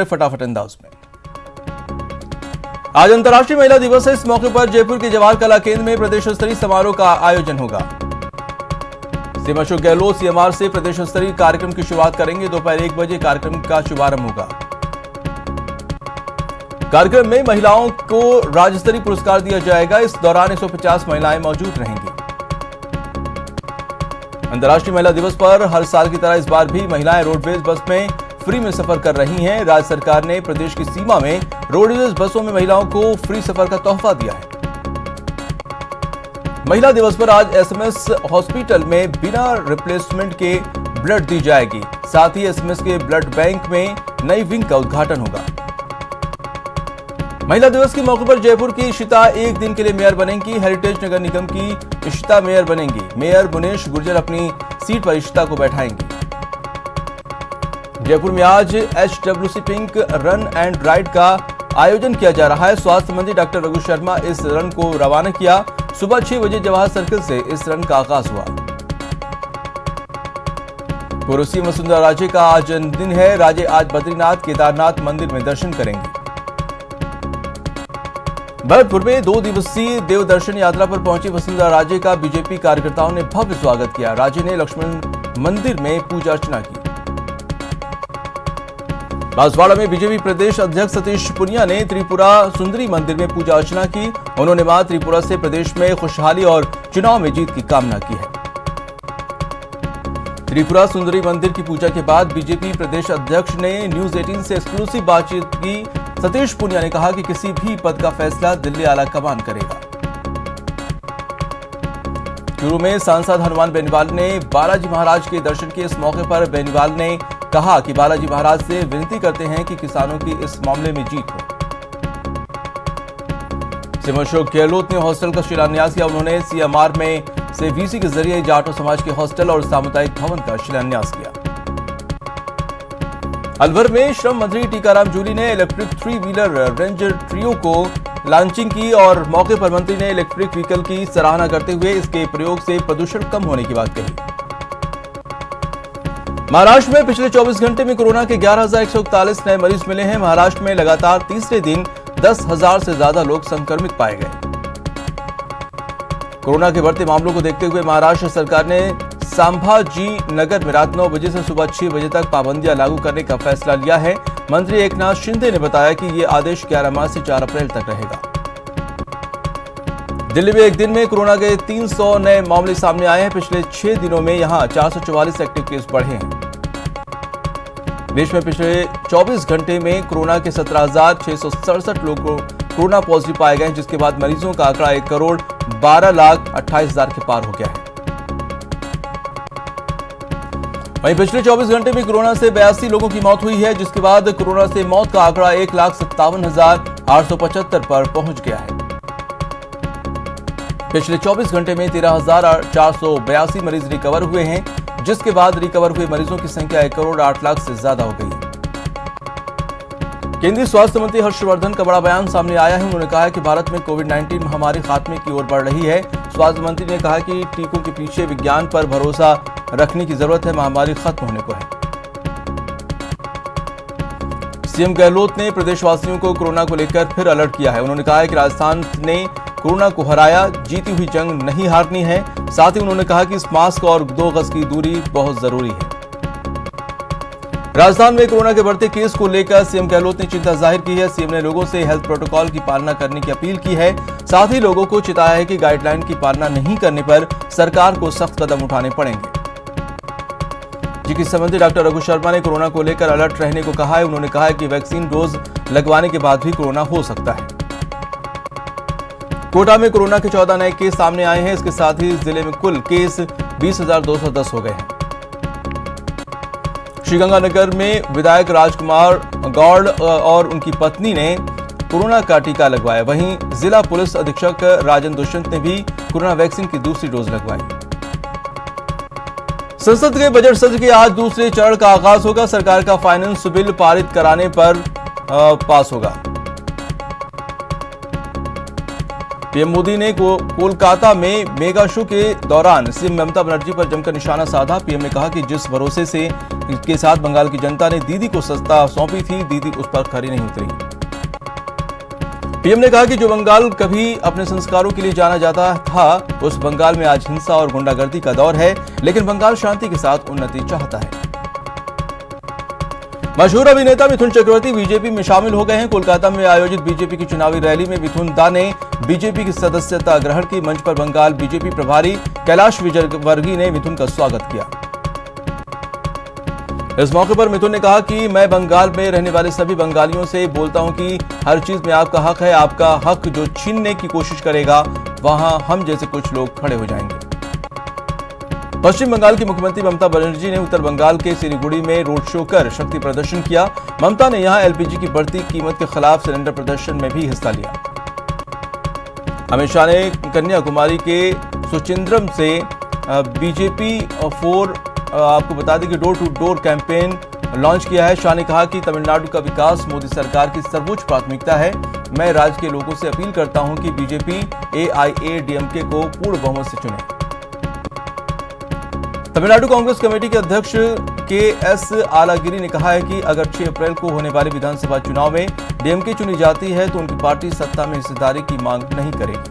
फटाफट अंदाज में। आज अंतर्राष्ट्रीय महिला दिवस है। इस मौके पर जयपुर के जवाहर कला केंद्र में प्रदेश स्तरीय समारोह का आयोजन होगा। सीएम अशोक गहलोत सीएमआर से प्रदेश स्तरीय कार्यक्रम की शुरुआत करेंगे। दोपहर 1 बजे कार्यक्रम का शुभारंभ होगा। कार्यक्रम में महिलाओं को राज्य स्तरीय पुरस्कार दिया जाएगा। इस दौरान 150 महिलाएं मौजूद रहेंगी। अंतर्राष्ट्रीय महिला दिवस पर हर साल की तरह इस बार भी महिलाएं रोडवेज बस में फ्री में सफर कर रही हैं। राज्य सरकार ने प्रदेश की सीमा में रोडवेज बसों में महिलाओं को फ्री सफर का तोहफा दिया है। महिला दिवस पर आज एसएमएस हॉस्पिटल में बिना रिप्लेसमेंट के ब्लड दी जाएगी। साथ ही एसएमएस के ब्लड बैंक में नई विंग का उद्घाटन होगा। महिला दिवस के मौके पर जयपुर की इशिता 1 दिन के लिए मेयर बनेंगी। हेरिटेज नगर निगम की इशिता मेयर बनेंगी। मेयर मुनेश गुर्जर अपनी सीट पर इशिता को बैठाएंगी। जयपुर में आज HWC pink run and ride का आयोजन किया जा रहा है। स्वास्थ्य मंत्री डॉक्टर रघु शर्मा इस रन को रवाना किया। सुबह 6 बजे जवाहर सर्किल से इस रन का आगाज हुआ। पूर्व सीएम वसुंधरा राजे का आज जन्मदिन है। राजे आज बद्रीनाथ केदारनाथ मंदिर में दर्शन करेंगे। भरतपुर में 2 दिवसीय देव दर्शन यात्रा पर पहुंची वसुंधरा राजे का बीजेपी कार्यकर्ताओं ने भव्य स्वागत किया। राजे ने लक्ष्मण मंदिर में पूजा अर्चना की। बांसवाड़ा में बीजेपी प्रदेश अध्यक्ष सतीश पुनिया ने त्रिपुरा सुंदरी मंदिर में पूजा अर्चना की। उन्होंने मां त्रिपुरा से प्रदेश में खुशहाली और चुनाव में जीत की कामना की है। त्रिपुरा सुंदरी मंदिर की पूजा के बाद बीजेपी प्रदेश अध्यक्ष ने न्यूज 18 से एक्सक्लूसिव बातचीत की। सतीश पुनिया ने कहा कि किसी भी पद का फैसला दिल्ली आला कमान करेगा। चूरू में सांसद हनुमान बेनीवाल ने बालाजी महाराज के दर्शन किए। इस मौके पर बेनीवाल ने कहा कि बालाजी महाराज से विनती करते हैं कि किसानों की इस मामले में जीत हो। सीएम अशोक गहलोत ने हॉस्टल का शिलान्यास किया। उन्होंने सीएमआर में से वीसी के जरिए जाटो समाज के हॉस्टल और सामुदायिक भवन का शिलान्यास किया। अलवर में श्रम मंत्री टीकाराम जूली ने इलेक्ट्रिक 3 व्हीलर रेंजर ट्रियो को लॉन्चिंग की और मौके पर मंत्री ने इलेक्ट्रिक व्हीकल की सराहना करते हुए इसके प्रयोग से प्रदूषण कम होने की बात कही। महाराष्ट्र में पिछले 24 घंटे में कोरोना के 11,141 नए मरीज मिले हैं। महाराष्ट्र में लगातार तीसरे दिन 10,000 से ज्यादा लोग संक्रमित पाए गए। कोरोना के बढ़ते मामलों को देखते हुए महाराष्ट्र सरकार ने संभाजी नगर में रात 9 बजे से सुबह 6 बजे तक पाबंदियां लागू करने का फैसला लिया है। मंत्री एकनाथ शिंदे ने बताया कि ये आदेश 11 मार्च से 4 अप्रैल तक रहेगा। दिल्ली में एक दिन में कोरोना के 300 नए मामले सामने आए हैं। पिछले 6 दिनों में यहां 444 एक्टिव केस बढ़े हैं। देश में पिछले 24 घंटे में कोरोना के 17,667 लोग को कोरोना पॉजिटिव पाए गए हैं, जिसके बाद मरीजों का आंकड़ा 1,12,28,000 के पार हो गया है। वहीं पिछले 24 घंटे में कोरोना से 82 लोगों की मौत हुई है, जिसके बाद कोरोना से मौत का आंकड़ा 1,57,875 पर पहुंच गया है। पिछले 24 घंटे में 13,482 मरीज रिकवर हुए हैं, जिसके बाद रिकवर हुए मरीजों की संख्या 1,08,00,000 से ज्यादा हो गई है। केंद्रीय स्वास्थ्य मंत्री हर्षवर्धन का बड़ा बयान सामने आया है। उन्होंने कहा कि भारत में कोविड-19 महामारी खात्मे की ओर बढ़ रही है। स्वास्थ्य मंत्री ने कहा कि टीकों के पीछे विज्ञान पर भरोसा रखने की जरूरत है। महामारी खत्म होने को है। सीएम गहलोत ने प्रदेशवासियों को कोरोना को लेकर फिर अलर्ट किया है। उन्होंने कहा है कि राजस्थान ने कोरोना को हराया, जीती हुई जंग नहीं हारनी है। साथ ही उन्होंने कहा कि इस मास्क और 2 गज की दूरी बहुत जरूरी है। राजस्थान में कोरोना के बढ़ते केस को लेकर सीएम गहलोत ने चिंता जाहिर की है। सीएम ने लोगों से हेल्थ प्रोटोकॉल की पालना करने की अपील की है। साथ ही लोगों को चेताया है कि गाइडलाइन की पालना नहीं करने पर सरकार को सख्त कदम उठाने पड़ेंगे। चिकित्सा मंत्री डॉक्टर रघु शर्मा ने कोरोना को लेकर अलर्ट रहने को कहा है। उन्होंने कहा है कि वैक्सीन डोज लगवाने के बाद भी कोरोना हो सकता है। कोटा में कोरोना के 14 नए केस सामने आए हैं। इसके साथ ही जिले में कुल केस 20,210 हो गए हैं। श्रीगंगानगर में विधायक राजकुमार गौड़ और उनकी पत्नी ने कोरोना का टीका लगवाया। वहीं जिला पुलिस अधीक्षक राजन दुष्यंत ने भी कोरोना वैक्सीन की दूसरी डोज लगवाई। संसद के बजट सत्र के आज दूसरे चरण का आगाज होगा। सरकार का फाइनेंस बिल पारित कराने पर पास होगा। पीएम मोदी ने कोलकाता में मेगा शो के दौरान सीएम ममता बनर्जी पर जमकर निशाना साधा। पीएम ने कहा कि जिस भरोसे के साथ बंगाल की जनता ने दीदी को सत्ता सौंपी थी, दीदी उस पर खरी नहीं उतरी। पीएम ने कहा कि जो बंगाल कभी अपने संस्कारों के लिए जाना जाता था, उस बंगाल में आज हिंसा और गुंडागर्दी का दौर है, लेकिन बंगाल शांति के साथ उन्नति चाहता है। मशहूर अभिनेता मिथुन चक्रवर्ती बीजेपी में शामिल हो गए हैं। कोलकाता में आयोजित बीजेपी की चुनावी रैली में मिथुन दा ने बीजेपी की सदस्यता ग्रहण की। मंच पर बंगाल बीजेपी प्रभारी कैलाश विजयवर्गीय ने मिथुन का स्वागत किया। इस मौके पर मिथुन ने कहा कि मैं बंगाल में रहने वाले सभी बंगालियों से बोलता हूं कि हर चीज में आपका हक है। आपका हक जो छीनने की कोशिश करेगा, वहां हम जैसे कुछ लोग खड़े हो जाएंगे। पश्चिम बंगाल की मुख्यमंत्री ममता बनर्जी ने उत्तर बंगाल के सिलीगुड़ी में रोड शो कर शक्ति प्रदर्शन किया। ममता ने यहां एलपीजी की बढ़ती कीमत के खिलाफ सिलेंडर प्रदर्शन में भी हिस्सा लिया। अमित शाह ने कन्याकुमारी के सुचिंद्रम से बीजेपी 4 आपको बता दें कि door to door campaign launch किया है। शाह ने कहा कि तमिलनाडु का विकास मोदी सरकार की सर्वोच्च प्राथमिकता है। मैं राज्य के लोगों से अपील करता हूं कि बीजेपी AIADMK को पूर्ण बहुमत से चुने। तमिलनाडु कांग्रेस कमेटी के अध्यक्ष KS आलागिरी ने कहा है कि अगर 6 अप्रैल को होने वाले विधानसभा चुनाव में DMK चुनी जाती है तो उनकी पार्टी सत्ता में हिस्सेदारी की मांग नहीं करेगी।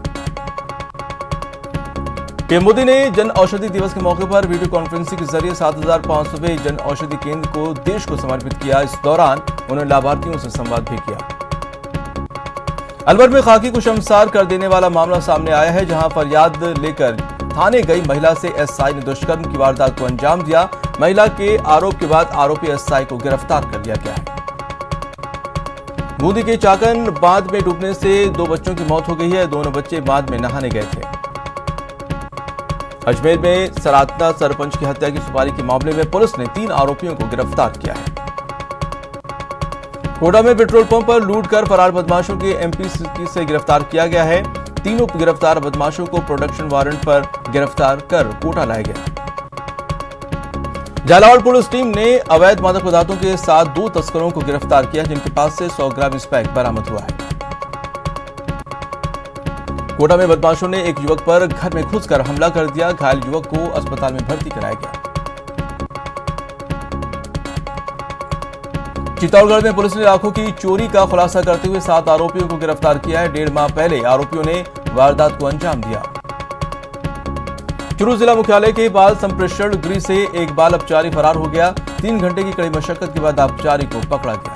पीएम मोदी ने जन औषधि दिवस के मौके पर वीडियो कॉन्फ्रेंसिंग के जरिए 7,500वें जन औषधि केंद्र को देश को समर्पित किया। इस दौरान उन्होंने लाभार्थियों से संवाद भी किया। अलवर में खाकी को शर्मसार कर देने वाला मामला सामने आया है, जहां फरियाद लेकर थाने गई महिला से एसआई ने दुष्कर्म की वारदात को अंजाम दिया। महिला के आरोप के बाद आरोपी एसआई को गिरफ्तार कर लिया गया है। बूंदी के चाकन बांध में डूबने से 2 बच्चों की मौत हो गई है। दोनों बच्चे बांध में नहाने गए थे। अजमेर में सरातना सरपंच की हत्या की सुपारी के मामले में पुलिस ने 3 आरोपियों को गिरफ्तार किया है। कोटा में पेट्रोल पंप पर लूट कर फरार बदमाशों के MP से गिरफ्तार किया गया है। तीनों गिरफ्तार बदमाशों को प्रोडक्शन वारंट पर गिरफ्तार कर कोटा लाया गया। झालावाड़ पुलिस टीम ने अवैध मादक पदार्थों के साथ 2 तस्करों को गिरफ्तार किया, जिनके पास से 100 ग्राम स्पैक बरामद हुआ है। कोटा में बदमाशों ने एक युवक पर घर में घुसकर हमला कर दिया। घायल युवक को अस्पताल में भर्ती कराया गया। चित्तौड़गढ़ में पुलिस ने लाखों की चोरी का खुलासा करते हुए 7 आरोपियों को गिरफ्तार किया है। 1.5 माह पहले आरोपियों ने वारदात को अंजाम दिया। चूरू जिला मुख्यालय के बाल संप्रेषण गृह से एक बाल अपचारी फरार हो गया। 3 घंटे की कड़ी मशक्कत के बाद अपचारी को पकड़ा गया।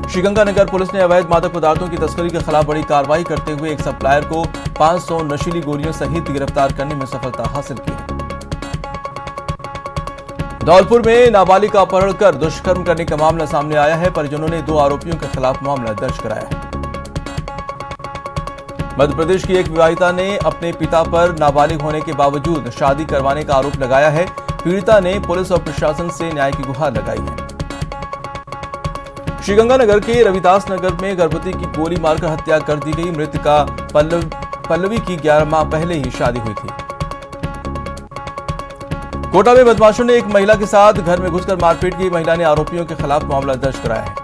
श्रीगंगानगर पुलिस ने अवैध मादक पदार्थों की तस्करी के खिलाफ बड़ी कार्रवाई करते हुए एक सप्लायर को 500 नशीली गोलियों सहित गिरफ्तार करने में सफलता हासिल की है। धौलपुर में नाबालिग का अपहरण कर दुष्कर्म करने का मामला सामने आया है। परिजनों ने 2 आरोपियों के खिलाफ मामला दर्ज कराया है। मध्य प्रदेश की एक विवाहिता ने अपने पिता पर नाबालिग होने के बावजूद शादी करवाने का आरोप लगाया है। पीड़िता ने पुलिस और प्रशासन से न्याय की गुहार लगाई है। श्रीगंगानगर के रविदास नगर में गर्भवती की गोली मारकर हत्या कर दी गई। मृतका पल्लवी की 11 माह पहले ही शादी हुई थी। कोटा में बदमाशों ने एक महिला के साथ घर में घुसकर मारपीट की। महिला ने आरोपियों के खिलाफ मामला दर्ज कराया है।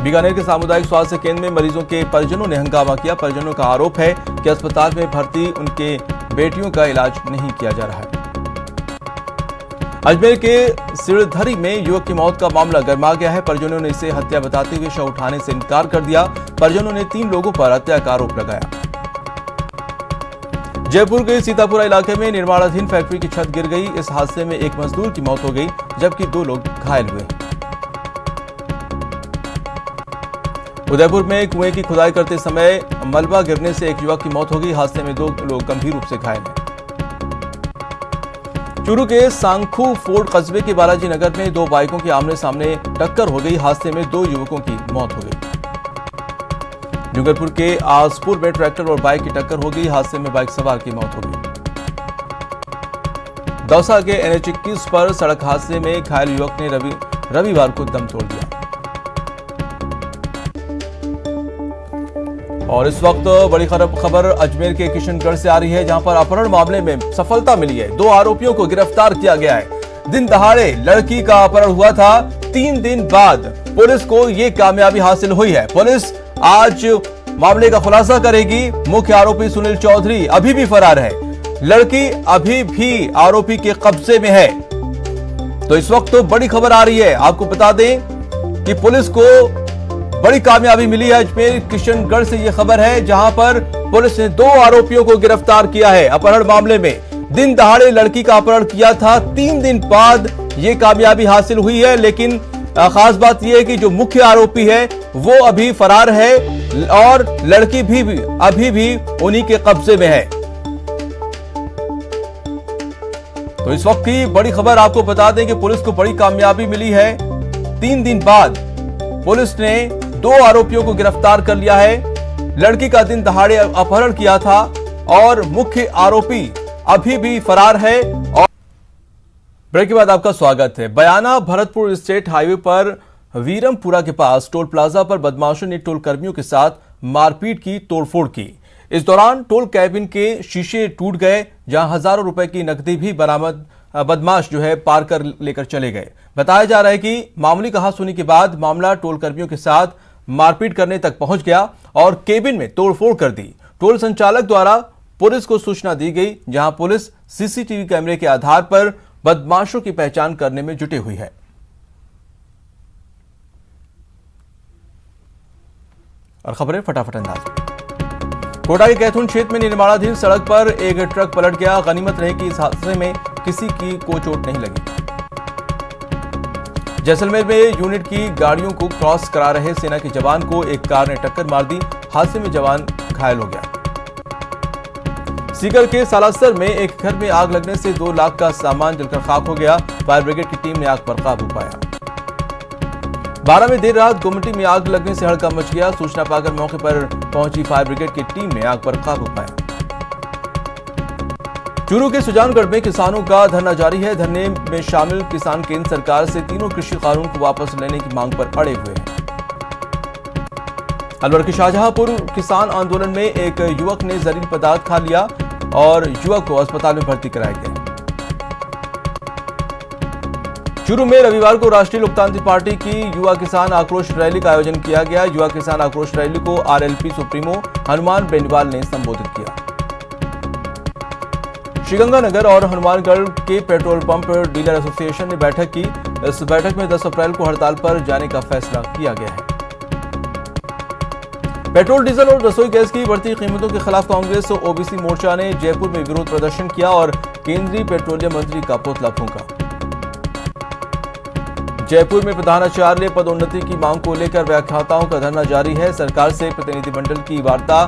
बीकानेर के सामुदायिक स्वास्थ्य केंद्र में मरीजों के परिजनों ने हंगामा किया। परिजनों का आरोप है कि अस्पताल में भर्ती उनके बेटियों का इलाज नहीं किया जा रहा है। अजमेर के सिरधरी में युवक की मौत का मामला गर्मा गया है। परिजनों ने इसे हत्या बताते हुए शव उठाने से इनकार कर दिया। परिजनों ने 3 लोगों पर हत्या का आरोप लगाया। जयपुर के सीतापुरा इलाके में निर्माणाधीन फैक्ट्री की छत गिर गई। इस हादसे में एक मजदूर की मौत हो गई, जबकि 2 लोग घायल हुए। उदयपुर में कुएं की खुदाई करते समय मलबा गिरने से एक युवक की मौत हो गई। हादसे में 2 लोग गंभीर रूप से घायल हैं। चूरू के सांखू फोर्ट कस्बे के बालाजी नगर में 2 बाइकों की आमने सामने टक्कर हो गई। हादसे में 2 युवकों की मौत हो गई। डूंगरपुर के आसपुर में ट्रैक्टर और बाइक की टक्कर हो गई। हादसे में बाइक सवार की मौत हो गई। दौसा के NH21 पर सड़क हादसे में घायल युवक ने रविवार को दम तोड़ दिया। और इस वक्त बड़ी खबर अजमेर के किशनगढ़ से आ रही है, जहां पर अपहरण मामले में सफलता मिली है। 2 आरोपियों को गिरफ्तार किया गया है। दिन दहाड़े लड़की का अपहरण हुआ था। 3 दिन बाद पुलिस को यह कामयाबी हासिल हुई है। पुलिस आज मामले का खुलासा करेगी। मुख्य आरोपी सुनील चौधरी अभी भी फरार है। लड़की अभी भी आरोपी के कब्जे में है। तो इस वक्त तो बड़ी खबर आ रही है। आपको बता दें कि पुलिस को बड़ी कामयाबी मिली है। अजमेर किशनगढ़ से यह खबर है, जहां पर पुलिस ने 2 आरोपियों को गिरफ्तार किया है अपहरण मामले में। दिन दहाड़े लड़की का अपहरण किया था। 3 दिन बाद यह कामयाबी हासिल हुई है। लेकिन खास बात यह है कि जो मुख्य आरोपी है वो अभी फरार है और लड़की भी अभी भी उन्हीं के कब्जे में है। तो इस वक्त की बड़ी खबर आपको बता दें कि पुलिस को बड़ी कामयाबी मिली है। 3 दिन बाद पुलिस ने 2 आरोपियों को गिरफ्तार कर लिया है। लड़की का दिन दहाड़े अपहरण किया था और मुख्य आरोपी अभी भी फरार है। और ब्रेक के बाद आपका स्वागत है। बयाना भरतपुर स्टेट हाईवे पर वीरमपुरा के पास टोल प्लाजा पर बदमाशों ने टोल कर्मियों के साथ मारपीट की, तोड़फोड़ की। इस दौरान टोल कैबिन के शीशे टूट गए, जहां हजारों रुपए की नकदी भी बरामद बदमाश जो है पार कर लेकर चले गए। बताया जा रहा है कि मामूली कहासुनी के बाद मामला टोल कर्मियों के साथ मारपीट करने तक पहुंच गया और केबिन में तोड़फोड़ कर दी। टोल संचालक द्वारा पुलिस को सूचना दी गई, जहां पुलिस सीसीटीवी कैमरे के आधार पर बदमाशों की पहचान करने में जुटी हुई है। और खबरें फटाफट अंदाज में। कोटा के कैथून क्षेत्र में निर्माणाधीन सड़क पर एक ट्रक पलट गया। गनीमत रहे कि इस हादसे में किसी की को चोट नहीं लगी। जैसलमेर में यूनिट की गाड़ियों को क्रॉस करा रहे सेना के जवान को एक कार ने टक्कर मार दी। हादसे में जवान घायल हो गया। सीकर के सालासर में एक घर में आग लगने से 2 लाख का सामान जलकर खाक हो गया। फायर ब्रिगेड की टीम ने आग पर काबू पाया। 12 में देर रात गुमटी में आग लगने से हड़कंप मच गया। सूचना पाकर मौके पर पहुंची फायर ब्रिगेड की टीम ने आग पर काबू पाया। चूरू के सुजानगढ़ में किसानों का धरना जारी है। धरने में शामिल किसान केंद्र सरकार से तीनों कृषि कानून को वापस लेने की मांग पर अड़े हुए हैं। अलवर के शाहजहांपुर किसान आंदोलन में एक युवक ने जहरीला पदार्थ खा लिया और युवक को अस्पताल में भर्ती कराया गया। चूरू में रविवार को राष्ट्रीय लोकतांत्रिक पार्टी की युवा किसान आक्रोश रैली का आयोजन किया गया। युवा किसान आक्रोश रैली को आरएलपी सुप्रीमो हनुमान बेनीवाल ने संबोधित किया। श्रीगंगानगर और हनुमानगढ़ के पेट्रोल पंप डीलर एसोसिएशन ने बैठक की। इस बैठक में 10 अप्रैल को हड़ताल पर जाने का फैसला किया गया है। पेट्रोल, डीजल और रसोई गैस की बढ़ती कीमतों के खिलाफ कांग्रेस और ओबीसी मोर्चा ने जयपुर में विरोध प्रदर्शन किया और केंद्रीय पेट्रोलियम मंत्री का पुतला फूंका। जयपुर में प्रधानाचार्य पदोन्नति की मांग को लेकर व्याख्याताओं का धरना जारी है। सरकार से प्रतिनिधिमंडल की वार्ता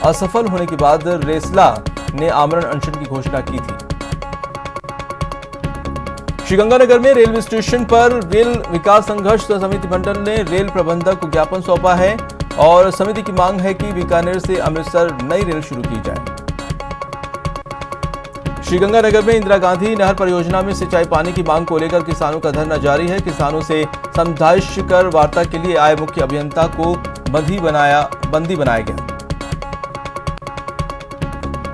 असफल होने के बाद रेसला ने आमरण अनशन की घोषणा की थी। श्रीगंगानगर में रेलवे स्टेशन पर रेल विकास संघर्ष समिति मंडल ने रेल प्रबंधक को ज्ञापन सौंपा है और समिति की मांग है कि बीकानेर से अमृतसर नई रेल शुरू की जाए। श्रीगंगानगर में इंदिरा गांधी नहर परियोजना में सिंचाई पानी की मांग को लेकर किसानों का धरना जारी है। किसानों से समझाइश कर वार्ता के लिए आए मुख्य अभियंता को बंदी बनाया गया।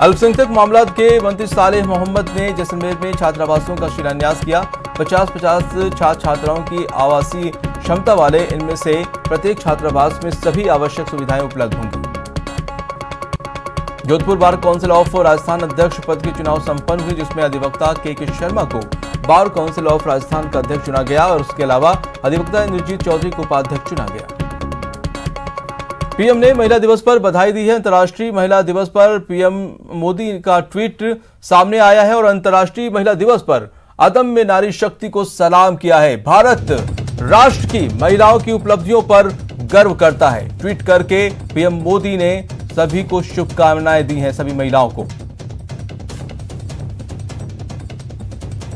अल्पसंख्यक मामलात के मंत्री सालेह मोहम्मद ने जैसलमेर में छात्रावासों का शिलान्यास किया। 50-50 छात्र छात्राओं की आवासीय क्षमता वाले इनमें से प्रत्येक छात्रावास में सभी आवश्यक सुविधाएं उपलब्ध होंगी। Jodhpur bar council of Rajasthan अध्यक्ष पद के चुनाव संपन्न हुए, जिसमें अधिवक्ता के शर्मा को बार काउंसिल ऑफ राजस्थान का अध्यक्ष चुना गया और उसके अलावा अधिवक्ता इंद्रजीत चौधरी को उपाध्यक्ष चुना गया। पीएम ने महिला दिवस पर बधाई दी है। अंतर्राष्ट्रीय महिला दिवस पर पीएम मोदी का ट्वीट सामने आया है और अंतर्राष्ट्रीय महिला दिवस पर अदम्य नारी शक्ति को सलाम किया है। भारत राष्ट्र की महिलाओं की उपलब्धियों पर गर्व करता है। ट्वीट करके पीएम मोदी ने सभी को शुभकामनाएं दी हैं, सभी महिलाओं को।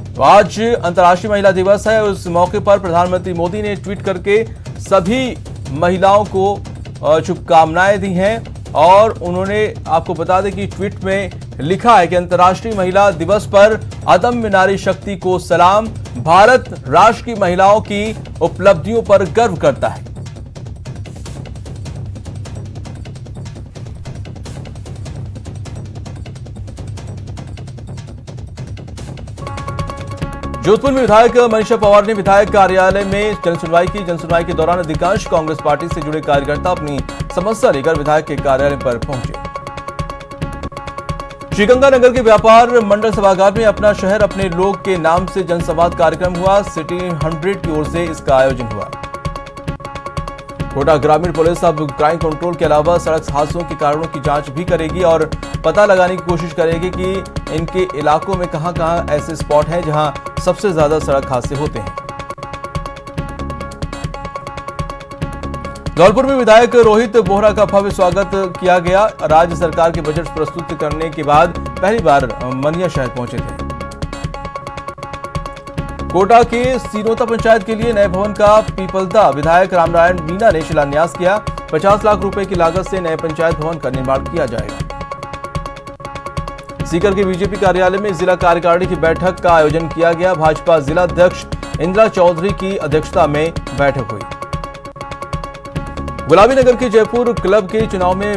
तो आज अंतर्राष्ट्रीय महिला दिवस है। उस मौके पर प्रधानमंत्री मोदी ने ट्वीट करके सभी महिलाओं को शुभकामनाएं दी हैं और उन्होंने आपको बता दें कि ट्वीट में लिखा है कि अंतर्राष्ट्रीय महिला दिवस पर अदम्य नारी शक्ति को सलाम। भारत राष्ट्र की महिलाओं की उपलब्धियों पर गर्व करता है। जोधपुर में विधायक मनीषा पवार ने विधायक कार्यालय में जनसुनवाई की। जनसुनवाई के दौरान अधिकांश कांग्रेस पार्टी से जुड़े कार्यकर्ता अपनी समस्या लेकर विधायक के कार्यालय पर पहुंचे। श्रीगंगानगर के व्यापार मंडल सभागार में अपना शहर अपने लोग के नाम से जनसंवाद कार्यक्रम हुआ। सिटी 100 की ओर से इसका आयोजन हुआ। कोटा ग्रामीण पुलिस अब क्राइम कंट्रोल के अलावा सड़क हादसों के कारणों की जांच भी करेगी और पता लगाने की कोशिश करेगी कि इनके इलाकों में कहां-कहां ऐसे स्पॉट हैं जहां सबसे ज्यादा सड़क हादसे होते हैं। धौलपुर में विधायक रोहित बोहरा का भव्य स्वागत किया गया। राज्य सरकार के बजट प्रस्तुत करने के बाद पहली बार मनिया शहर पहुंचे थे। कोटा के सीनोता पंचायत के लिए नए भवन का पीपलदा विधायक रामनारायण मीणा ने शिलान्यास किया। 50 लाख रुपए की लागत से नए पंचायत भवन का निर्माण किया जाएगा। सीकर के बीजेपी कार्यालय में जिला कार्यकारिणी की बैठक का आयोजन किया गया। भाजपा जिला अध्यक्ष इंदिरा चौधरी की अध्यक्षता में बैठक हुई। गुलाबी नगर के जयपुर क्लब के चुनाव में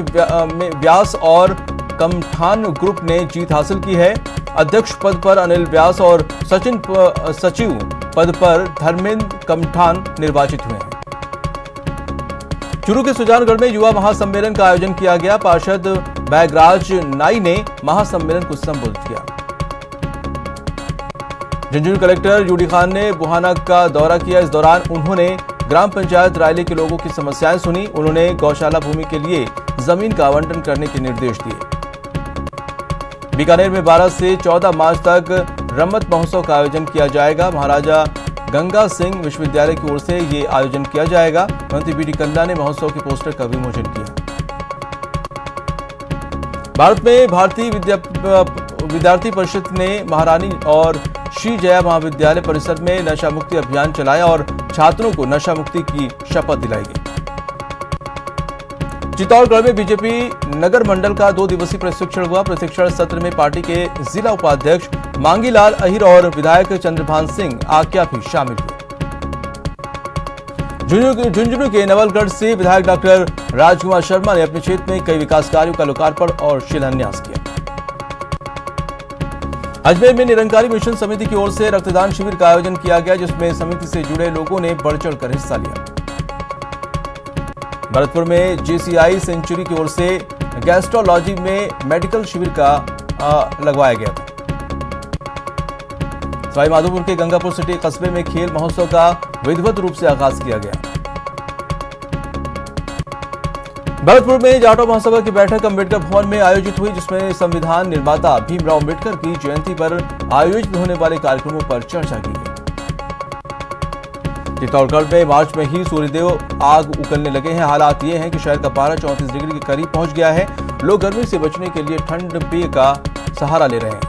व्यास और कमठान ग्रुप ने जीत हासिल की है। अध्यक्ष पद पर अनिल व्यास और सचिव पद पर धर्मेंद्र कमठान निर्वाचित हुए हैं। चूरू के सुजानगढ़ में युवा महासम्मेलन का आयोजन किया गया। पार्षद बैगराज नाई ने महासम्मेलन को संबोधित किया। झुंझुनू कलेक्टर यूडी खान ने बुहाना का दौरा किया। इस दौरान उन्होंने ग्राम पंचायत रायली के लोगों की समस्याएं सुनी। उन्होंने गौशाला भूमि के लिए जमीन का आवंटन करने के निर्देश दिए। बीकानेर में 12 से 14 मार्च तक रमत महोत्सव का आयोजन किया जाएगा। महाराजा गंगा सिंह विश्वविद्यालय की ओर से ये आयोजन किया जाएगा। मंत्री बीडी कल्ला ने महोत्सव के पोस्टर का विमोचन किया। भारत में भारतीय विद्यार्थी परिषद ने महारानी और श्री जया महाविद्यालय परिसर में नशा मुक्ति अभियान चलाया और छात्रों को नशा मुक्ति की शपथ दिलाई गई। चित्तौड़गढ़ में बीजेपी नगर मंडल का 2 दिवसीय प्रशिक्षण हुआ। प्रशिक्षण सत्र में पार्टी के जिला उपाध्यक्ष मांगीलाल अहिर और विधायक चंद्रभान सिंह आक्या भी शामिल हुए। झुंझुनू के नवलगढ़ से विधायक डॉक्टर राजकुमार शर्मा ने अपने क्षेत्र में कई विकास कार्यों का लोकार्पण और शिलान्यास किया। अजमेर में निरंकारी मिशन समिति की ओर से रक्तदान शिविर का आयोजन किया गया, जिसमें समिति से जुड़े लोगों ने बढ़ चढ़कर हिस्सा लिया। भरतपुर में जेसीआई सेंचुरी की ओर से गैस्ट्रोलॉजी में मेडिकल शिविर का लगवाया गया था। सवाई माधोपुर के गंगापुर सिटी कस्बे में खेल महोत्सव का विधिवत रूप से आगाज किया गया। भरतपुर में जाटो महासभा की बैठक अम्बेडकर भवन में आयोजित हुई, जिसमें संविधान निर्माता भीमराव अम्बेडकर की जयंती पर आयोजित होने वाले कार्यक्रमों पर चर्चा की गई। चित्तौड़गढ़ में मार्च में ही सूर्यदेव आग उगलने लगे हैं। हालात ये हैं कि शहर का पारा 34 डिग्री के करीब पहुंच गया है। लोग गर्मी से बचने के लिए ठंड पेय का सहारा ले रहे हैं।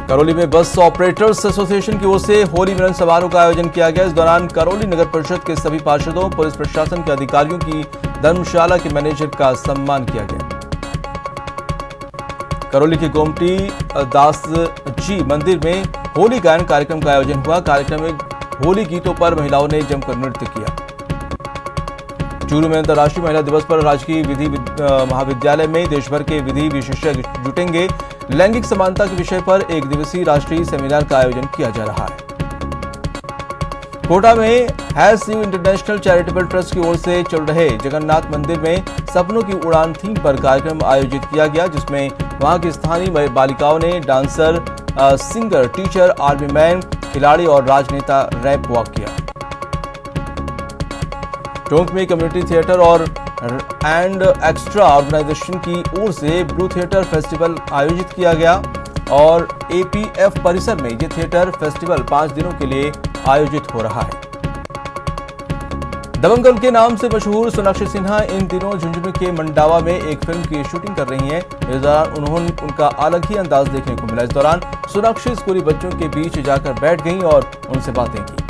करौली में बस ऑपरेटर्स एसोसिएशन की ओर से होली मिलन समारोह का आयोजन किया गया। इस दौरान करौली नगर परिषद के सभी पार्षदों, पुलिस प्रशासन के अधिकारियों की धर्मशाला के मैनेजर का सम्मान किया गया। करौली के गोमती दास जी मंदिर में होली गायन कार्यक्रम का आयोजन हुआ। कार्यक्रम में होली गीतों पर महिलाओं ने जमकर नृत्य किया। चूरू में अंतर्राष्ट्रीय महिला दिवस पर राजकीय विधि महाविद्यालय में देश भर के विधि विशेषज्ञ जुटेंगे। लैंगिक समानता के विषय पर 1 दिवसीय राष्ट्रीय सेमिनार का आयोजन किया जा रहा है। कोटा में has you international charitable trust की ओर से चल रहे जगन्नाथ मंदिर में सपनों की उड़ान थीम पर कार्यक्रम आयोजित किया गया, जिसमें वहां की स्थानीय बालिकाओं ने dancer, singer, teacher, army man, खिलाड़ी और राजनेता रैप वॉक किया। टोंक में कम्युनिटी थिएटर और एक्स्ट्रा ऑर्गेनाइजेशन की ओर से ब्लू थिएटर फेस्टिवल आयोजित किया गया और एपीएफ परिसर में ये थिएटर फेस्टिवल 5 दिनों के लिए आयोजित हो रहा है। दबंगल के नाम से मशहूर सोनाक्षी सिन्हा इन दिनों झुंझुनू के मंडावा में एक फिल्म की शूटिंग कर रही हैं। इस दौरान उनका अलग ही अंदाज देखने को मिला। इस दौरान सोनाक्षी स्कूली बच्चों के बीच जाकर बैठ गईं और उनसे बातें की।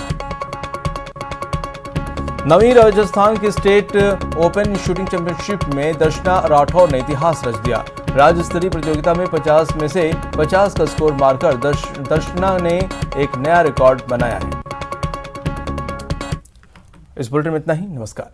नवी राजस्थान की स्टेट ओपन शूटिंग चैंपियनशिप में दर्शना राठौर ने इतिहास रच दिया। राज्य स्तरीय प्रतियोगिता में 50 में से 50 का स्कोर मारकर दर्शना ने एक नया रिकॉर्ड बनाया है। इस बुलेटिन में इतना ही। नमस्कार।